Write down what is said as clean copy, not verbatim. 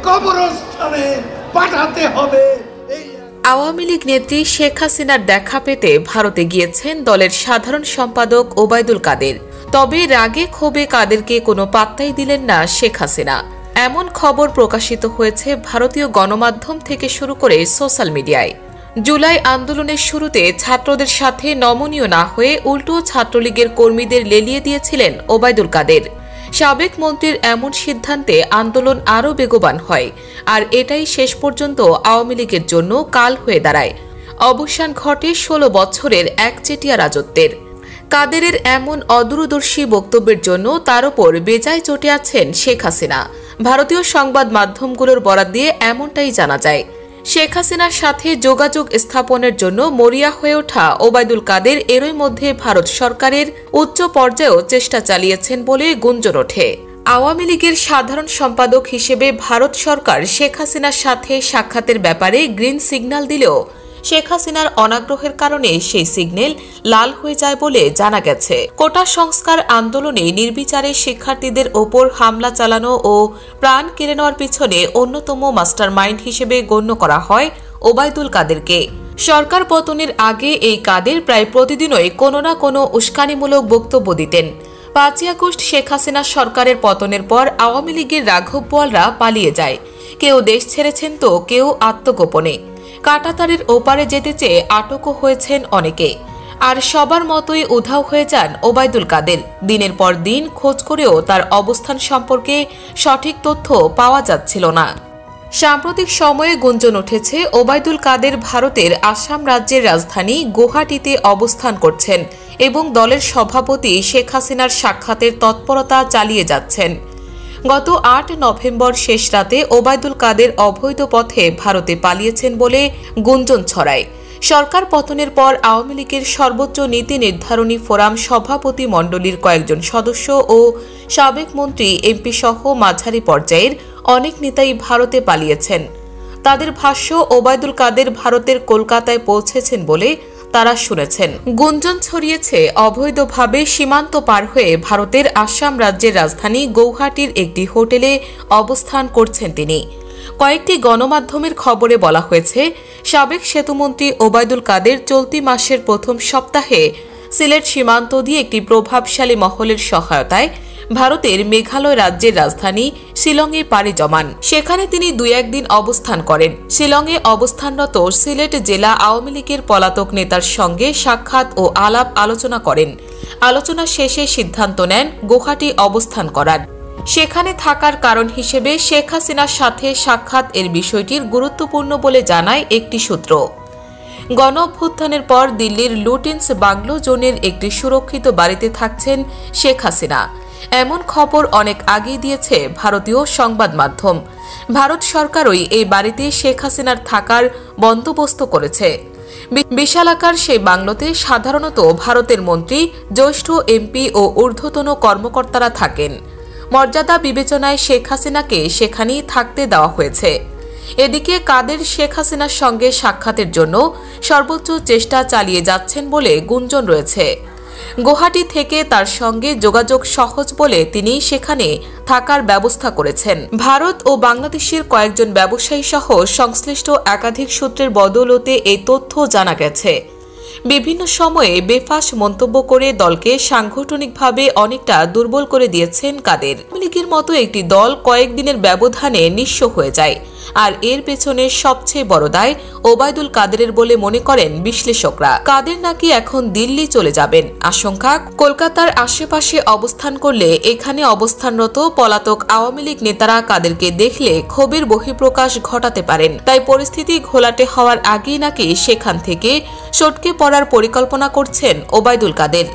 কবরস্থানে পাঠাতে হবে। আওয়ামী লীগ নেত্রী শেখ হাসিনার দেখা পেতে ভারতে গিয়েছেন দলের সাধারণ সম্পাদক ওবায়দুল কাদের। তবে রাগে ক্ষোভে কাদেরকে কোনো পাত্তাই দিলেন না শেখ হাসিনা। এমন খবর প্রকাশিত হয়েছে ভারতীয় গণমাধ্যম থেকে শুরু করে সোশ্যাল মিডিয়ায়। জুলাই আন্দোলনের শুরুতে ছাত্রদের সাথে নমনীয় না হয়ে উল্টো ছাত্রলীগের কর্মীদের লেলিয়ে দিয়েছিলেন ওবায়দুল কাদের। সাবেক মন্ত্রীর এমন সিদ্ধান্তে আন্দোলন আরও বেগবান হয়, আর এটাই শেষ পর্যন্ত আওয়ামী লীগের জন্য কাল হয়ে দাঁড়ায়। অবসান ঘটে 16 বছরের একচেটিয়া রাজত্বের। কাদেরের এমন অদূরদর্শী বক্তব্যের জন্য তার ওপর বেজায় চটে আছেন শেখ হাসিনা। ভারতীয় সংবাদ মাধ্যমগুলোর বরাত দিয়ে এমনটাই জানা যায়। শেখ হাসিনার সাথে যোগাযোগ স্থাপনের জন্য মরিয়া হয়ে ওঠা ওবায়দুল কাদের এরই মধ্যে ভারত সরকারের উচ্চ পর্যায়েও চেষ্টা চালিয়েছেন বলে গুঞ্জন ওঠে। আওয়ামী লীগের সাধারণ সম্পাদক হিসেবে ভারত সরকার শেখ হাসিনার সাথে সাক্ষাতের ব্যাপারে গ্রিন সিগন্যাল দিলেও শেখ হাসিনার অনাগ্রহের কারণে সেই সিগন্যাল লাল হয়ে যায় বলে জানা গেছে। কোটা সংস্কার আন্দোলনে নির্বিচারে শিক্ষার্থীদের ওপর হামলা চালানো ও প্রাণ কেড়ে নেওয়ার পিছনে অন্যতম মাস্টার মাইন্ড হিসেবে গণ্য করা হয় ওবায়দুল কাদেরকে। সরকার পতনের আগে এই কাদের প্রায় প্রতিদিনই কোনো না কোনো উস্কানিমূলক বক্তব্য দিতেন। 5ই আগস্ট শেখ হাসিনা সরকারের পতনের পর আওয়ামী লীগের রাঘব বোয়ালরা পালিয়ে যায়। কেউ দেশ ছেড়েছেন তো কেউ আত্মগোপনে। কাঁটাতারের ওপারে যেতে চেয়ে আটকও হয়েছেন অনেকে। আর সবার মতোই উধাও হয়ে যান ওবায়দুল কাদের। দিনের পর দিন খোঁজ করেও তার অবস্থান সম্পর্কে সঠিক তথ্য পাওয়া যাচ্ছিল না। সাম্প্রতিক সময়ে গুঞ্জন উঠেছে ওবায়দুল কাদের ভারতের আসাম রাজ্যের রাজধানী গুয়াহাটিতে অবস্থান করছেন এবং দলের সভাপতি শেখ হাসিনার সাক্ষাতের তৎপরতা চালিয়ে যাচ্ছেন। গত 8 নভেম্বর শেষ রাতে ওবায়দুল কাদের অবৈধ পথে ভারতে পালিয়েছেন বলে গুঞ্জন ছড়ায়। সরকার পতনের পর আওয়ামী লীগের সর্বোচ্চ নীতি নির্ধারণী ফোরাম সভাপতি মণ্ডলীর কয়েকজন সদস্য ও সাবেক মন্ত্রী এমপি সহ মাঝারি পর্যায়ের অনেক নেতাই ভারতে পালিয়েছেন। তাদের ভাষ্য, ওবায়দুল কাদের ভারতের কলকাতায় পৌঁছেছেন বলে তারা শুনেছেন। গুঞ্জন ছড়িয়েছে অবৈধভাবে সীমান্ত পার হয়ে ভারতের আসাম রাজ্যের রাজধানী গৌহাটির একটি হোটেলে অবস্থান করছেন তিনি। কয়েকটি গণমাধ্যমের খবরে বলা হয়েছে, সাবেক সেতুমন্ত্রী ওবায়দুল কাদের চলতি মাসের প্রথম সপ্তাহে সিলেট সীমান্ত দিয়ে একটি প্রভাবশালী মহলের সহায়তায় ভারতের মেঘালয় রাজ্যের রাজধানী শিলংয়ে পাড়ি জমান। সেখানে তিনি 2-1 দিন অবস্থান করেন। শিলংয়ে অবস্থানরত সিলেট জেলা আওয়ামী লীগের পলাতক নেতার সঙ্গে সাক্ষাৎ ও আলাপ আলোচনা করেন। আলোচনা শেষে সিদ্ধান্ত নেন গুয়াহাটি অবস্থান করার। সেখানে থাকার কারণ হিসেবে শেখ হাসিনার সাথে সাক্ষাৎ এর বিষয়টির গুরুত্বপূর্ণ বলে জানায় একটি সূত্র। গণ অভ্যুত্থানের পর দিল্লির লুটিন্স বাংলো জোনের একটি সুরক্ষিত বাড়িতে থাকছেন শেখ হাসিনা। এমন খবর অনেক আগেই দিয়েছে ভারতীয় সংবাদ মাধ্যম। ভারত সরকারই এই বাড়িতে শেখ হাসিনার থাকার বন্দোবস্ত করেছে। বিশালাকার সেই বাংলোতে সাধারণত ভারতের মন্ত্রী, জ্যেষ্ঠ এমপি ও ঊর্ধ্বতন কর্মকর্তারা থাকেন। মর্যাদা বিবেচনায় শেখ হাসিনাকে সেখানেই থাকতে দেওয়া হয়েছে। এদিকে কাদের শেখ হাসিনার সঙ্গে সাক্ষাতের জন্য সর্বোচ্চ চেষ্টা চালিয়ে যাচ্ছেন বলে গুঞ্জন রয়েছে। গুয়াহাটি থেকে তার সঙ্গে যোগাযোগ সহজ বলে তিনি সেখানে থাকার ব্যবস্থা করেছেন। ভারত ও বাংলাদেশের কয়েকজন ব্যবসায়ী সহ সংশ্লিষ্ট একাধিক সূত্রের বদৌলতে এই তথ্য জানা গেছে। বিভিন্ন সময়ে বেফাঁস মন্তব্য করে দলকে সাংগঠনিকভাবে অনেকটা দুর্বল করে দিয়েছেন কাদের। আওয়ামী লীগের মতো একটি দল কয়েকদিনের ব্যবধানে নিঃস্ব হয়ে যায়, আর এর পেছনে সবচেয়ে বড় দায় ওবায়দুল কাদেরের বলে মনে করেন বিশ্লেষকরা। কাদের নাকি এখন দিল্লি চলে যাবেন। আশঙ্কা, কলকাতার আশেপাশে অবস্থান করলে এখানে অবস্থানরত পলাতক আওয়ামী লীগ নেতারা কাদেরকে দেখলে ক্ষোভের বহিঃপ্রকাশ ঘটাতে পারেন। তাই পরিস্থিতি ঘোলাটে হওয়ার আগেই নাকি সেখান থেকে সটকে পড়ার পরিকল্পনা করছেন ওবায়দুল কাদের।